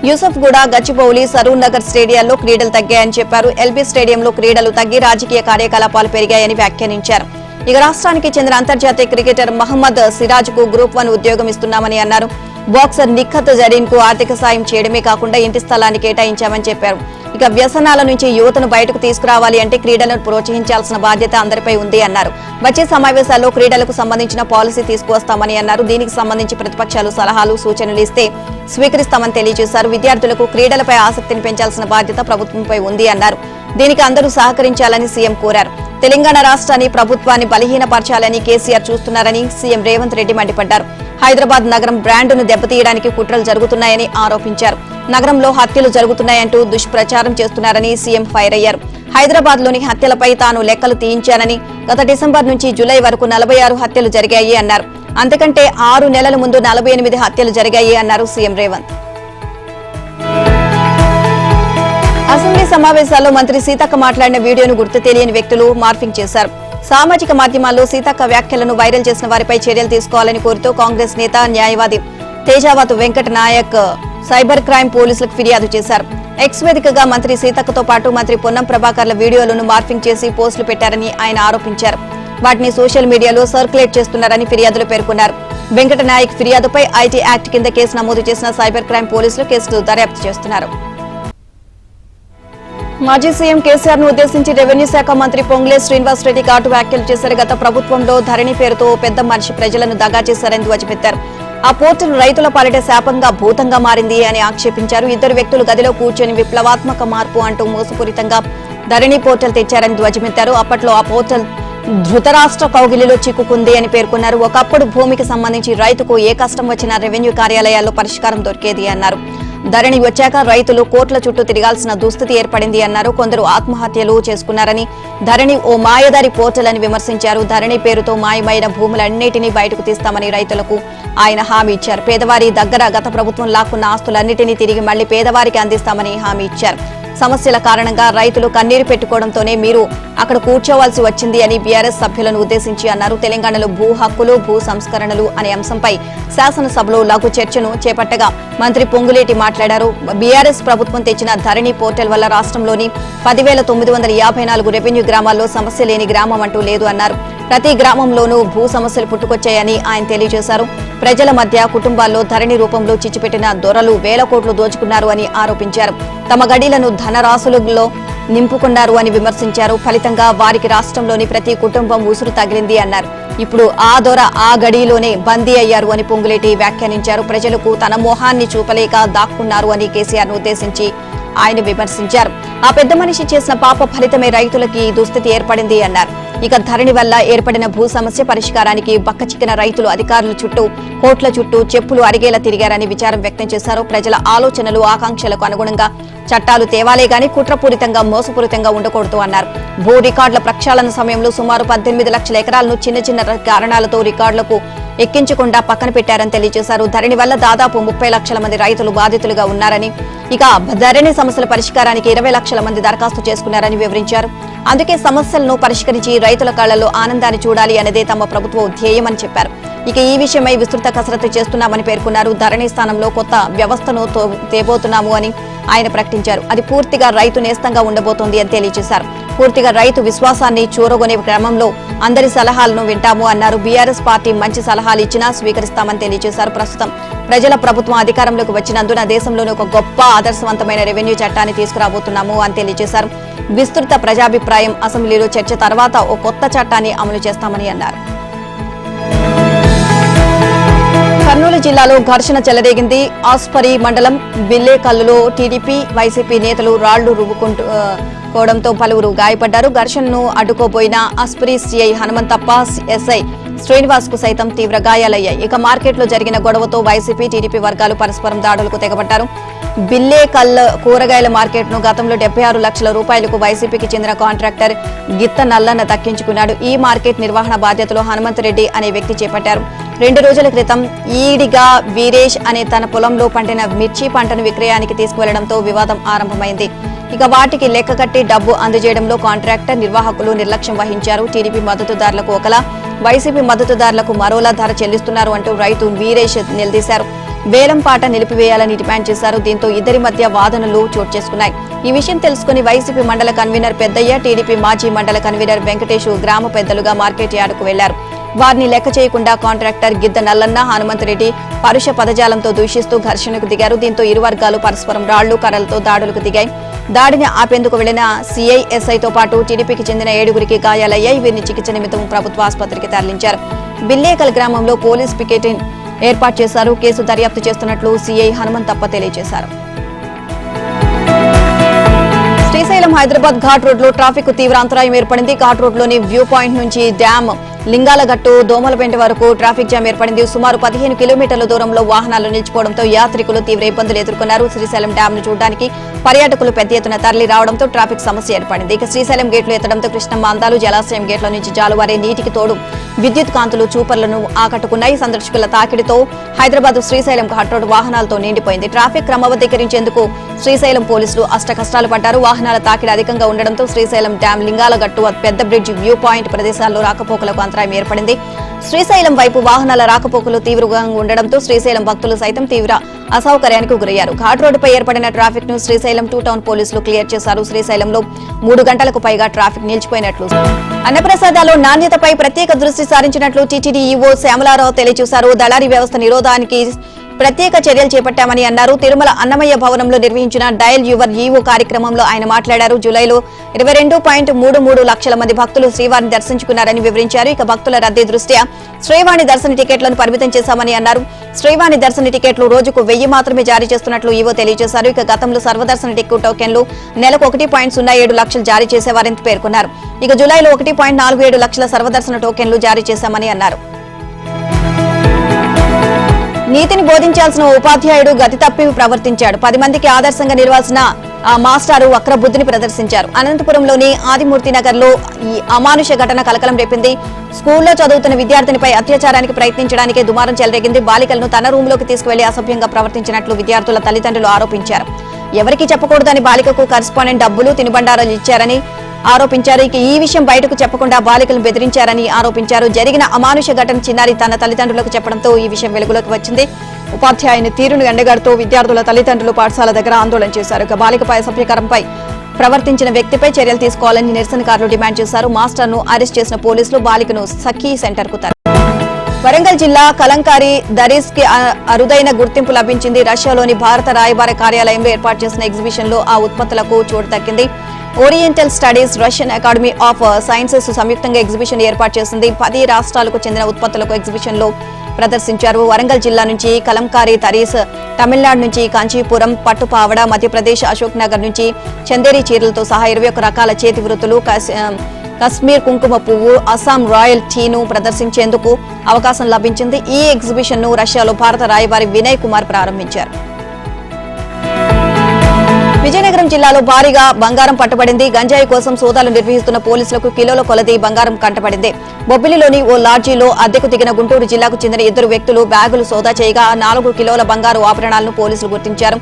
యూసఫ్గూడ, గచ్చిబౌలి, సరూర్ నగర్ స్టేడియాల్లో క్రీడలు తగ్గాయని చెప్పారు. ఎల్బీ స్టేడియంలో క్రీడలు తగ్గి రాజకీయ కార్యకలాపాలు పెరిగాయని వ్యాఖ్యానించారు. ఇక రాష్ట్రానికి చెందిన అంతర్జాతీయ క్రికెటర్ మహమ్మద్ సిరాజ్ కు గ్రూప్ 1 ఉద్యోగం ఇస్తున్నామని అన్నారు. బాక్సర్ నిఖత్ జరీన్ కు ఆర్థిక సాయం చేయడమే కాకుండా ఇంటి స్థలాన్ని కేటాయించామని చెప్పారు. ఇక వ్యసనాల నుంచి యువతను బయటకు తీసుకురావాలి అంటే క్రీడలను ప్రోత్సహించాల్సిన బాధ్యత అందరిపై ఉంది అన్నారు. వచ్చే సమావేశాల్లో క్రీడలకు సంబంధించిన పాలసీ తీసుకువస్తామని అన్నారు. దీనికి సంబంధించి ప్రతిపక్షాలు సలహాలు, సూచనలు ఇస్తే స్వీకరిస్తామని తెలియజేశారు. విద్యార్థులకు క్రీడలపై ఆసక్తిని పెంచాల్సిన బాధ్యత ప్రభుత్వంపై ఉంది అన్నారు. దీనికి అందరూ సహకరించాలని సీఎం కోరారు. తెలంగాణ రాష్ట్రాన్ని, ప్రభుత్వాన్ని బలహీనపరచాలని కేసీఆర్ చూస్తున్నారని సీఎం రేవంత్ రెడ్డి మండిపడ్డారు. హైదరాబాద్ నగరం బ్రాండును దెబ్బతీయడానికి కుట్రలు జరుగుతున్నాయని ఆరోపించారు. నగరంలో హత్యలు జరుగుతున్నాయంటూ దుష్ప్రచారం చేస్తున్నారని సీఎం ఫైర్ అయ్యారు. హైదరాబాద్ లోని హత్యలపై తాను లెక్కలు తీయించానని, గత డిసెంబర్ నుంచి జూలై వరకు 46 హత్యలు జరిగాయి అన్నారు. అంతకంటే 6 నెలల ముందు 48 హత్యలు జరిగాయి అన్నారు సీఎం రేవంత్. అసెంబ్లీ సమావేశాల్లో మంత్రి సీతక్క మాట్లాడిన వీడియోను గుర్తు తెలియని వ్యక్తులు మార్ఫింగ్ చేశారు. సామాజిక మాధ్యమాల్లో సీతక్క వ్యాఖ్యలను వైరల్ చేసిన వారిపై చర్యలు తీసుకోవాలని కోరుతూ కాంగ్రెస్ నేత, న్యాయవాది తేజావత్ వెంకట నాయక్ సైబర్ క్రైమ్ పోలీసులకు ఫిర్యాదు చేశారు. ఎక్స్ వేదికగా మంత్రి సీతక్కతో పాటు మంత్రి పొన్నం ప్రభాకర్ల వీడియోలను మార్ఫింగ్ చేసి పోస్టులు పెట్టారని ఆయన ఆరోపించారు. వాటిని సోషల్ మీడియాలో సర్క్యులేట్ చేస్తున్నారని ఫిర్యాదులు పేర్కొన్నారు. వెంకట నాయక్ ఫిర్యాదుపై ఐటీ యాక్ట్ కింద కేసు నమోదు చేసిన సైబర్ క్రైమ్ పోలీసులు కేసులు దర్యాప్తు చేస్తున్నారు. మాజీ సీఎం కేసీఆర్ ను ఉద్దేశించి రెవెన్యూ శాఖ మంత్రి పొంగులే శ్రీనివాస్ రెడ్డి ఘాటు వ్యాఖ్యలు చేశారు. గత ప్రభుత్వంలో ధరణి పేరుతో పెద్ద మనిషి ప్రజలను దగా చేశారని ధ్వజమెత్తారు. ఆ పోర్టల్ రైతుల పాలిట శాపంగా, భూతంగా మారింది అని ఆక్షేపించారు. ఇద్దరు వ్యక్తులు గదిలో కూర్చొని విప్లవాత్మక మార్పు అంటూ మోసపూరితంగా ధరణి పోర్టల్ తెచ్చారని ధ్వజమెత్తారు. అప్పట్లో ఆ పోర్టల్ ధృతరాష్ట్ర కౌగిలిలో చిక్కుకుంది అని పేర్కొన్నారు. ఒకప్పుడు భూమికి సంబంధించి రైతుకు ఏ కష్టం వచ్చినా రెవెన్యూ కార్యాలయాల్లో పరిష్కారం దొరికేది అన్నారు. ధరణి వచ్చాక రైతులు కోట్ల చుట్టూ తిరగాల్సిన దుస్థితి ఏర్పడింది అన్నారు. కొందరు ఆత్మహత్యలు చేసుకున్నారని, ధరణి ఓ మాయదారి పోర్టల్ అని విమర్శించారు. ధరణి పేరుతో మాయమైన భూములన్నిటినీ బయటకు తీస్తామని రైతులకు ఆయన హామీ ఇచ్చారు. పేదవారి దగ్గర గత ప్రభుత్వం లాక్కున్న ఆస్తులన్నిటినీ తిరిగి మళ్లీ పేదవారికి అందిస్తామని హామీ ఇచ్చారు. సమస్యల కారణంగా రైతులు కన్నీరు పెట్టుకోవడంతోనే మీరు అక్కడ కూర్చోవాల్సి వచ్చింది అని బీఆర్ఎస్ సభ్యులను ఉద్దేశించి అన్నారు. తెలంగాణలో భూ హక్కులు, భూ సంస్కరణలు అనే అంశంపై శాసనసభలో లఘు చర్చను చేపట్టగా మంత్రి పొంగులేటి మాట్లాడారు. బీఆర్ఎస్ ప్రభుత్వం తెచ్చిన ధరణి పోర్టల్ వల్ల రాష్ట్రంలోని 10,954 రెవెన్యూ గ్రామాల్లో సమస్య లేని గ్రామం అంటూ లేదు అన్నారు. ప్రతి గ్రామంలోనూ భూ సమస్యలు పుట్టుకొచ్చాయని ఆయన తెలియజేశారు. ప్రజల మధ్య, కుటుంబాల్లో ధరణి రూపంలో చిచ్చుపెట్టిన దొరలు వేల కోట్లు దోచుకున్నారు అని ఆరోపించారు. తమ గడిలను ధనరాశులలో నింపుకున్నారు అని విమర్శించారు. ఫలితంగా వారికి రాష్ట్రంలోని ప్రతి కుటుంబం ఉసురు తగిలింది అన్నారు. ఇప్పుడు ఆ దొర ఆ గడిలోనే బందీ అయ్యారు అని పొంగులేటి వ్యాఖ్యానించారు. ప్రజలకు తన మోహాన్ని చూపలేక దాక్కున్నారు అని కేసీఆర్ ను ఉద్దేశించి ఆయన విమర్శించారు. ఆ పెద్ద మనిషి చేసిన పాప ఫలితమే రైతులకి ఈ దుస్థితి ఏర్పడింది అన్నారు. ఇక ధరణి వల్ల ఏర్పడిన భూ సమస్య పరిష్కారానికి బక్కచిక్కిన రైతులు అధికారుల చుట్టూ, కోట్ల చుట్టూ చెప్పులు అరిగేలా తిరిగారని విచారం వ్యక్తం చేశారు. ప్రజల ఆలోచనలు, ఆకాంక్షలకు అనుగుణంగా చట్టాలు తేవాలే గాని కుట్రపూరితంగా, మోసపూరితంగా ఉండకూడదు అన్నారు. భూ రికార్డుల ప్రక్షాళన సమయంలో సుమారు 18 లక్షల ఎకరాలను చిన్న చిన్న కారణాలతో రికార్డులకు ఎక్కించకుండా పక్కన పెట్టారని తెలియజేశారు. ధరణి వల్ల దాదాపు 30 లక్షల మంది రైతులు బాధితులుగా ఉన్నారని, ఇక ధరణి సమస్యల పరిష్కారానికి 20 లక్షల మంది దరఖాస్తు చేసుకున్నారని వివరించారు. అందుకే సమస్యలను పరిష్కరించి రైతుల కళ్లలో ఆనందాన్ని చూడాలి అనేదే తమ ప్రభుత్వ ధ్యేయమని చెప్పారు. ఇక ఈ విషయమై విస్తృత కసరత్తు చేస్తున్నామని పేర్కొన్నారు. ధరణి స్థానంలో కొత్త వ్యవస్థను తేబోతున్నాము అని ఆయన ప్రకటించారు. అది పూర్తిగా రైతు నేస్తంగా ఉండబోతోంది అని తెలియజేశారు. పూర్తిగా రైతు విశ్వాసాన్ని చూరగొనే క్రమంలో అందరి సలహాలను వింటాము అన్నారు. బీఆర్ఎస్ పార్టీ మంచి సలహాలు ఇచ్చినా స్వీకరిస్తామని తెలియజేశారు. ప్రస్తుతం ప్రజల ప్రభుత్వం అధికారంలోకి వచ్చినందున దేశంలోని ఒక గొప్ప ఆదర్శవంతమైన రెవెన్యూ చట్టాన్ని తీసుకురాబోతున్నాము అని తెలియజేశారు. విస్తృత ప్రజాభిప్రాయం, అసెంబ్లీలో చర్చ తర్వాత ఓ కొత్త చట్టాన్ని అమలు చేస్తామని అన్నారు. కర్నూలు జిల్లాలో ఘర్షణ చెలరేగింది. ఆస్పరి మండలం బిల్లేకల్లులో టీడీపీ, వైసీపీ నేతలు రాళ్లు రువ్వుకోవడంతో పలువురు గాయపడ్డారు. ఘర్షణను అడ్డుకోబోయిన ఆస్పరి సీఐ హనుమంతప్ప, ఎస్ఐ శ్రీనివాస్ కు సైతం తీవ్ర గాయాలయ్యాయి. ఇక మార్కెట్లో జరిగిన గొడవతో వైసీపీ, టీడీపీ వర్గాలు పరస్పరం దాడులకు తెగబడ్డారు. బిల్లేకల్ కూరగాయల మార్కెట్ ను గతంలో 76 లక్షల రూపాయలకు వైసీపీకి చెందిన కాంట్రాక్టర్ గిత్త నల్లన్న దక్కించుకున్నాడు. ఈ మార్కెట్ నిర్వహణ బాధ్యతలు హనుమంతరెడ్డి అనే వ్యక్తి చేపట్టారు. 2 రోజుల క్రితం ఈడిగా వీరేష్ అనే తన పొలంలో పండిన మిర్చి పంటను విక్రయానికి తీసుకువెళ్లడంతో వివాదం ఆరంభమైంది. ఇక వాటికి లెక్క కట్టి డబ్బు అందజేయడంలో కాంట్రాక్టర్, నిర్వాహకులు నిర్లక్ష్యం వహించారు. టీడీపీ మద్దతుదారులకు ఒకలా, వైసీపీ మద్దతుదారులకు మరోలా ధర చెల్లిస్తున్నారు అంటూ రైతు వీరేష్ నిలదీశారు. వేలంపాట నిలిపివేయాలని డిమాండ్ చేశారు. దీంతో ఇద్దరి మధ్య వాదనలు చోటు చేసుకున్నాయి. ఈ విషయం తెలుసుకుని వైసీపీ మండల కన్వీనర్ పెద్దయ్య, టీడీపీ మాజీ మండల కన్వీనర్ వెంకటేష్ గ్రామ పెద్దలుగా మార్కెట్ యార్డుకు వెళ్లారు. వారిని లెక్క చేయకుండా కాంట్రాక్టర్ గిద్ద నల్లన్న, హనుమంతరెడ్డి పరుష పదజాలంతో దూషిస్తూ ఘర్షణకు దిగారు. దీంతో ఇరు వర్గాలు పరస్పరం రాళ్లు, కర్రలతో దాడులకు దిగాయి. దాడిని ఆపేందుకు వెళ్లిన సీఐ, ఎస్ఐతో పాటు టీడీపీకి చెందిన 7గురికి గాయాలయ్యాయి. వీరిని చికిత్స నిమిత్తం ప్రభుత్వ ఆసుపత్రికి తరలించారు. బిల్లేకల్ గ్రామంలో పోలీస్ పికెటింగ్ ఏర్పాటు చేశారు. కేసు దర్యాప్తు చేస్తున్నట్లు సీఐ హనుమంతప్ప తెలియజేశారు. శ్రీశైలం హైదరాబాద్ ఘాట్ రోడ్ లో ట్రాఫిక్ తీవ్ర అంతరాయం ఏర్పడింది. ఘాట్ రోడ్ లోని వ్యూ పాయింట్ నుంచి డ్యామ్, లింగాలగట్టు, దోమలపేంట వరకు ట్రాఫిక్ జామ్ ఏర్పడింది. సుమారు 15 కిలోమీటర్ల దూరంలో వాహనాలు నిలిచిపోవడంతో యాత్రికులు తీవ్ర ఇబ్బందులు ఎదుర్కొన్నారు. శ్రీశైలం డ్యామ్ ను చూడడానికి పర్యాటకులు పెద్ద ఎత్తున తరలి రావడంతో ట్రాఫిక్ సమస్య ఏర్పడింది. ఇక శ్రీశైలం గేట్లు ఎత్తడంతో కృష్ణమ్మ అందాలు, జలాశయం గేట్ల నుంచి జాలువారే నీటికి తోడు విద్యుత్ కాంతులు చూపర్లను ఆకట్టుకున్నాయి. సందర్శకుల తాకిడితో హైదరాబాద్ శ్రీశైలం ఘాట్ రోడ్ వాహనాలతో నిండిపోయింది. ట్రాఫిక్ క్రమబద్ధీకరించేందుకు శ్రీశైలం పోలీసులు అష్టకష్టాలు పడ్డారు. వాహనాల తాకిడి అధికంగా ఉండడంతో శ్రీశైలం డ్యామ్, లింగాలగట్టు, పెద్ద బ్రిడ్జ్, వ్యూ పాయింట్ ప్రదేశాల్లో రాకపోకలకు అంతరాయం ఏర్పడింది. శ్రీశైలం వైపు వాహనాల రాకపోకలు తీవ్రంగా ఉండడంతో శ్రీశైలం భక్తులు సైతం తీవ్ర అసౌకర్యానికి గురయ్యారు. ఘాట్ రోడ్డుపై ఏర్పడిన ట్రాఫిక్ ను శ్రీశైలం 2 టౌన్ పోలీసులు క్లియర్ చేశారు. శ్రీశైలంలో 3 గంటలకు పైగా ట్రాఫిక్ నిలిచిపోయినట్లు, అన్నప్రసాదాల్లో నాణ్యతపై ప్రత్యేక దృష్టి సారించినట్లు టీటీడీ ఈవో శ్యామలారావు తెలియజేశారు. దళారీ వ్యవస్థ నిరోధానికి ప్రత్యేక చర్యలు చేపట్టామని అన్నారు. తిరుమల అన్నమయ్య భవనంలో నిర్వహించిన డయల్ యువర్ ఈవో కార్యక్రమంలో ఆయన మాట్లాడారు. జూలైలో 22.33 లక్షల మంది భక్తులు శ్రీవారిని దర్శించుకున్నారని వివరించారు. ఇక భక్తుల రద్దీ దృష్ట్యా శ్రీవాణి దర్శన టికెట్లను పరిమితం చేశామని అన్నారు. శ్రీవాణి దర్శన టికెట్లు రోజుకు 1000 మాత్రమే జారీ చేస్తున్నట్లు ఈవో తెలియజేశారు. ఇక గతంలో సర్వదర్శన టికెట్ టోకెన్లు నెలకు 1.07 లక్షలు జారీ చేసేవారని పేర్కొన్నారు. ఇక జూలైలో 1.47 లక్షల సర్వదర్శన టోకెన్లు జారీ చేశామని అన్నారు. నీతిని బోధించాల్సిన ఉపాధ్యాయుడు గతి తప్పి ప్రవర్తించాడు. 10 మందికి ఆదర్శంగా నిలవాల్సిన ఆ మాస్టారు వక్రబుద్ధిని ప్రదర్శించారు. అనంతపురంలోని ఆదిమూర్తి నగర్ లో ఈ అమానుష ఘటన కలకలం రేపింది. స్కూల్లో చదువుతున్న విద్యార్థినిపై అత్యాచారానికి ప్రయత్నించడానికి దుమారం చెలరేగింది. బాలికలను తన రూంలోకి తీసుకువెళ్లి అసభ్యంగా ప్రవర్తించినట్లు విద్యార్థుల తల్లిదండ్రులు ఆరోపించారు. ఎవరికీ చెప్పకూడదని బాలికకు కరెస్పాండెంట్ డబ్బులు, తినుబండారాలు ఇచ్చారని ఆరోపించారు. ఇక ఈ విషయం బయటకు చెప్పకుండా బాలికలను బెదిరించారని ఆరోపించారు. జరిగిన అమానుష ఘటన చిన్నారి తన తల్లిదండ్రులకు చెప్పడంతో ఈ విషయం వెలుగులోకి వచ్చింది. ఉపాధ్యాయుని తీరును ఎండగడుతూ విద్యార్థుల తల్లిదండ్రులు పాఠశాల దగ్గర ఆందోళన చేశారు. ఇక బాలికపై అసభ్యకరంపై ప్రవర్తించిన వ్యక్తిపై చర్యలు తీసుకోవాలని నిరసనకారులు డిమాండ్ చేశారు. మాస్టర్ను అరెస్ట్ చేసిన పోలీసులు బాలికను సఖీ సెంటర్కు తరలించారు. వరంగల్ జిల్లా కలంకారీ దరీస్ కి అరుదైన గుర్తింపు లభించింది. రష్యాలోని భారత రాయబార కార్యాలయంలో ఏర్పాటు చేసిన ఎగ్జిబిషన్ లో ఆ ఉత్పత్తులకు చోటు దక్కింది. Oriental studies, Russian academy of sciences సంయుక్తంగా ఎగ్జిబిషన్ ఏర్పాటు చేసింది. 10 రాష్ట్రాలకు చెందిన ఉత్పత్తులకు ఎగ్జిబిషన్ లో ప్రదర్శించారు. వరంగల్ జిల్లా నుంచి కలంకారీ దరీస్, తమిళనాడు నుంచి కాంచీపురం పట్టుపావడ, మధ్యప్రదేశ్ అశోక్ నగర్ నుంచి చందేరి చీరలతో సహా 21 రకాల చేతి వృత్తులు, కశ్మీర్ కుంకుమ పువ్వు, అస్సాం రాయల్ టీను ప్రదర్శించేందుకు అవకాశం లభించింది. ఈ ఎగ్జిబిషన్ ను రష్యాలో భారత రాయబారి వినయ్ కుమార్ ప్రారంభించారు. విజయనగరం జిల్లాలో భారీగా బంగారం పట్టుబడింది. గంజాయి కోసం సోదాలు నిర్వహిస్తున్న పోలీసులకు కిలోల కొలది బంగారం కంటపడింది. బొబ్బిలిలోని ఓ లాడ్జీలో అద్దెకు దిగిన గుంటూరు జిల్లాకు చెందిన 2 వ్యక్తులు బ్యాగులు సోదా చేయగా 4 కిలోల బంగారు ఆభరణాలను పోలీసులు గుర్తించారు.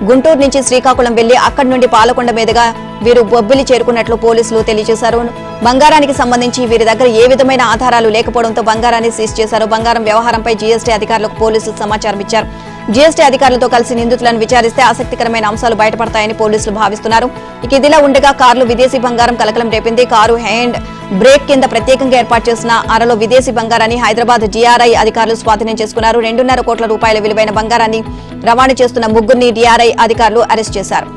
గుంటూరు నుంచి శ్రీకాకుళం వెళ్లి అక్కడి నుండి పాలకొండ మీదుగా వీరు బొబ్బిలి చేరుకున్నట్లు పోలీసులు తెలియజేశారు. బంగారానికి సంబంధించి వీరి దగ్గర ఏ విధమైన ఆధారాలు లేకపోవడంతో బంగారాన్ని సీజ్ చేశారు. బంగారం వ్యవహారంపై జీఎస్టీ అధికారులకు పోలీసులు సమాచారం ఇచ్చారు. జీఎస్టీ అధికారులతో కలిసి నిందితులను విచారిస్తే ఆసక్తికరమైన అంశాలు బయటపడతాయని పోలీసులు భావిస్తున్నారు. ఇక ఇదిలా ఉండగా కారులో విదేశీ బంగారం కలకలం రేపింది. కారు హ్యాండ్ బ్రేక్ కింద ప్రత్యేకంగా ఏర్పాటు చేసిన అరలో విదేశీ బంగారాన్ని హైదరాబాద్ డిఆర్ఐ అధికారులు స్వాధీనం చేసుకున్నారు. 2.5 కోట్ల రూపాయల విలువైన బంగారాన్ని రవాణా చేస్తున్న 3 డిఆర్ఐ అధికారులు అరెస్ట్ చేశారు.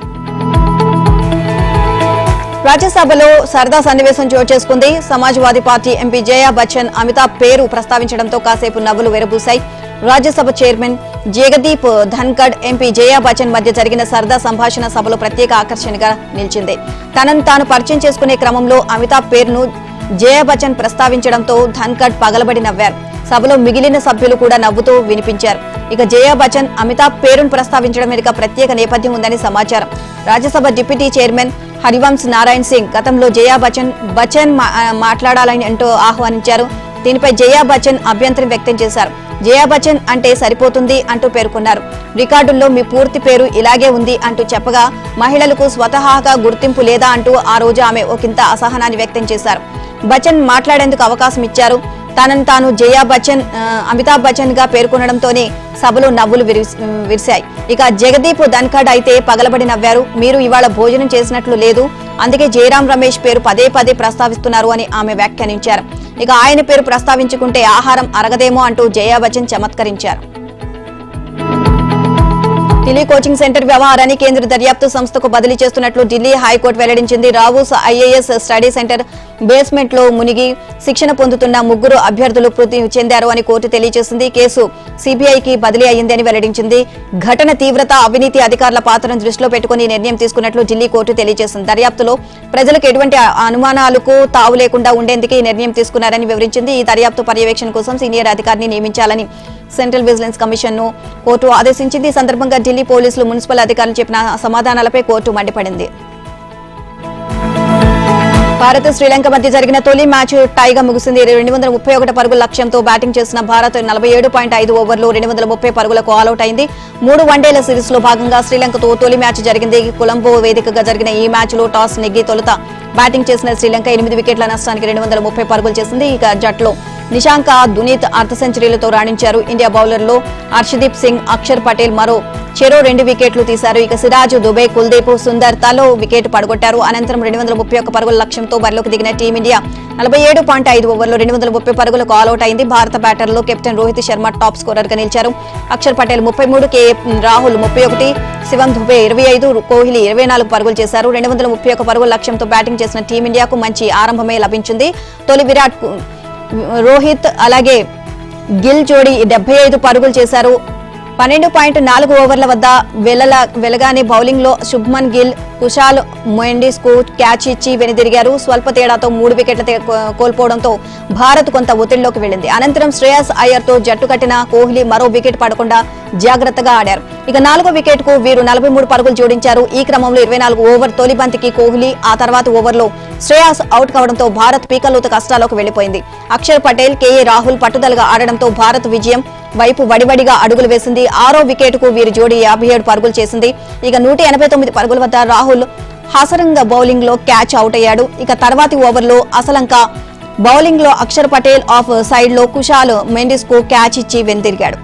రాజ్యసభలో సరదా సన్నివేశం చోటు చేసుకుంది. సమాజ్వాదీ పార్టీ ఎంపీ జయా బచ్చన్ అమితాబ్ పేరు ప్రస్తావించడంతో కాసేపు నవ్వులు వెరబూశాయి. రాజ్యసభ చైర్మన్ జగదీప్ ధన్కడ్, ఎంపీ జయా బచ్చన్ మధ్య జరిగిన సరదా సంభాషణ సభలో ప్రత్యేక ఆకర్షణగా నిలిచింది. తనను తాను పరిచయం చేసుకునే క్రమంలో అమితాబ్ పేరును జయా బచ్చన్ ప్రస్తావించడంతో ధన్కడ్ పగలబడి నవ్వారు. సభలో మిగిలిన సభ్యులు కూడా నవ్వుతూ వినిపించారు. ఇక జయా బచ్చన్ అమితాబ్ పేరును ప్రస్తావించడం వెనుక ప్రత్యేక నేపథ్యం ఉందని సమాచారం. రాజ్యసభ డిప్యూటీ చైర్మన్ హరివంశ్ నారాయణ్ సింగ్ గతంలో జయా బచ్చన్ మాట్లాడాలని అంటూ ఆహ్వానించారు. దీనిపై జయా బచ్చన్ అభ్యంతరం వ్యక్తం చేశారు. జయా బచ్చన్ అంటే సరిపోతుంది అంటూ పేర్కొన్నారు. రికార్డుల్లో మీ పూర్తి పేరు ఇలాగే ఉంది అంటూ చెప్పగా మహిళలకు స్వతహాగా గుర్తింపు లేదా అంటూ ఆ రోజు ఆమె ఒకంత అసహనాన్ని వ్యక్తం చేశారు. బచ్చన్ మాట్లాడేందుకు అవకాశం ఇచ్చారు. తనను తాను అమితాబ్ బచ్చన్ గా పేర్కొనడంతోనే సభలో నవ్వులు విరిశాయి. ఇక జగదీప్ ధన్ఖడ్ అయితే పగలబడి నవ్వారు. మీరు ఇవాళ భోజనం చేసినట్లు లేదు, అందుకే జయరాం రమేష్ పేరు పదే పదే ప్రస్తావిస్తున్నారు అని ఆమె వ్యాఖ్యానించారు. ఇక ఆయన పేరు ప్రస్తావించుకుంటే ఆహారం అరగదేమో అంటూ జయా బచ్చన్ చమత్కరించారు. ఢిల్లీ కోచింగ్ సెంటర్ వ్యవహారాన్ని కేంద్ర దర్యాప్తు సంస్థకు బదిలీ చేస్తున్నట్లు ఢిల్లీ హైకోర్టు వెల్లడించింది. Rao's IAS study centre basement లో మునిగి శిక్షణ పొందుతున్న 3 అభ్యర్థులు మృతి చెందారు అని కోర్టు తెలియజేసింది. కేసు సిబిఐకి బదిలీ అయింది అని వెల్లడించింది. ఘటన తీవ్రత, అవినీతి, అధికారుల పాత్రను దృష్టిలో పెట్టుకుని నిర్ణయం తీసుకున్నట్లు ఢిల్లీ కోర్టు తెలియజేసింది. దర్యాప్తులో ప్రజలకు ఎటువంటి అనుమానాలకు తావు లేకుండా ఉండేందుకు ఈ నిర్ణయం తీసుకున్నారని వివరించింది. ఈ దర్యాప్తు పర్యవేక్షణ కోసం సీనియర్ అధికారిని నియమించాలని సెంట్రల్ విజిలెన్స్ కమిషన్ ను కోర్టు ఆదేశించింది. ఈ సందర్భంగా ఢిల్లీ పోలీసులు, మున్సిపల్ అధికారులు చెప్పిన సమాధానాలపై కోర్టు మండిపడింది. భారత్ శ్రీలంక మధ్య జరిగిన తొలి మ్యాచ్ టైగా ముగిసింది. 231 పరుగుల లక్ష్యంతో బ్యాటింగ్ చేసిన భారత్ 47.5 ఓవర్లు 230 పరుగులకు ఆలౌట్ అయింది. 3 వన్డేల సిరీస్ లో భాగంగా శ్రీలంకతో తొలి మ్యాచ్ జరిగింది. కొలంబో వేదికగా జరిగిన ఈ మ్యాచ్ లో టాస్ నెగ్గి తొలుత బ్యాటింగ్ చేసిన శ్రీలంక 8 వికెట్ల నష్టానికి 230 పరుగులు చేసింది. ఇక జట్లో నిశాంక, దునీత్ అర్ధ సెంచరీలతో రాణించారు. ఇండియా బౌలర్లో హర్షదీప్ సింగ్, అక్షర్ పటేల్ మరో చెరో 2 వికెట్లు తీశారు. ఇక సిరాజ్, దుబే, కుల్దీప్, సుందర్ తలో వికెట్ పడగొట్టారు. అనంతరం 231 పరుగుల లక్ష్యంతో బరిలోకి దిగిన టీమిండియా 47.5 ఓవర్లో 230 పరుగులకు ఆలౌట్ అయింది. భారత బ్యాటర్లో captain Rohit Sharma top scorer గా నిలిచారు. అక్షర్ పటేల్ 33, కే రాహుల్ 31, శివం దుబే 25, కోహ్లీ 24 పరుగులు చేశారు. 231 పరుగుల లక్ష్యంతో బ్యాటింగ్ చేసిన టీమిండియాకు మంచి ఆరంభమే లభించింది. తొలి విరాట్, రోహిత్ అలాగే గిల్ జోడీ 75 పరుగులు చేశారు. 12.4 ఓవర్ల వద్ద వెలగానే బౌలింగ్ లో శుభ్మన్ గిల్, కుశాల్ మెండిస్ కు క్యాచ్ ఇచ్చి వెనుదిరిగారు. స్వల్ప తేడాతో 3 వికెట్ల కోల్పోవడంతో భారత్ కొంత ఒత్తిడిలోకి వెళ్లింది. అనంతరం శ్రేయస్ అయ్యర్ తో జట్టు కట్టిన కోహ్లీ మరో వికెట్ పడకుండా జాగ్రత్తగా ఆడారు. ఇక 4వ వికెట్ కు వీరు 43 పరుగులు జోడించారు. ఈ క్రమంలో 24 ఓవర్ తొలి బంతికి కోహ్లీ, ఆ తర్వాత ఓవర్లో శ్రేయస్ అవుట్ కావడంతో భారత్ పీకల్లోతు కష్టాల్లోకి వెళ్లిపోయింది. అక్షర్ పటేల్, కేఏ రాహుల్ పట్టుదలగా ఆడడంతో భారత్ విజయం వైపు వడివడిగా అడుగులు వేసింది. 6వ వికెట్ కు వీరి జోడీ 57 పరుగులు చేసింది. ఇక 189 పరుగుల వద్ద రాహుల్ హసరంగ బౌలింగ్ లో క్యాచ్ అవుట్ అయ్యాడు. ఇక తర్వాతి ఓవర్లో అసలంక బౌలింగ్ లో అక్షర్ పటేల్ ఆఫ్ సైడ్ లో కుశాల్ మెండిస్ కు క్యాచ్ ఇచ్చి వెనుతిరిగాడు.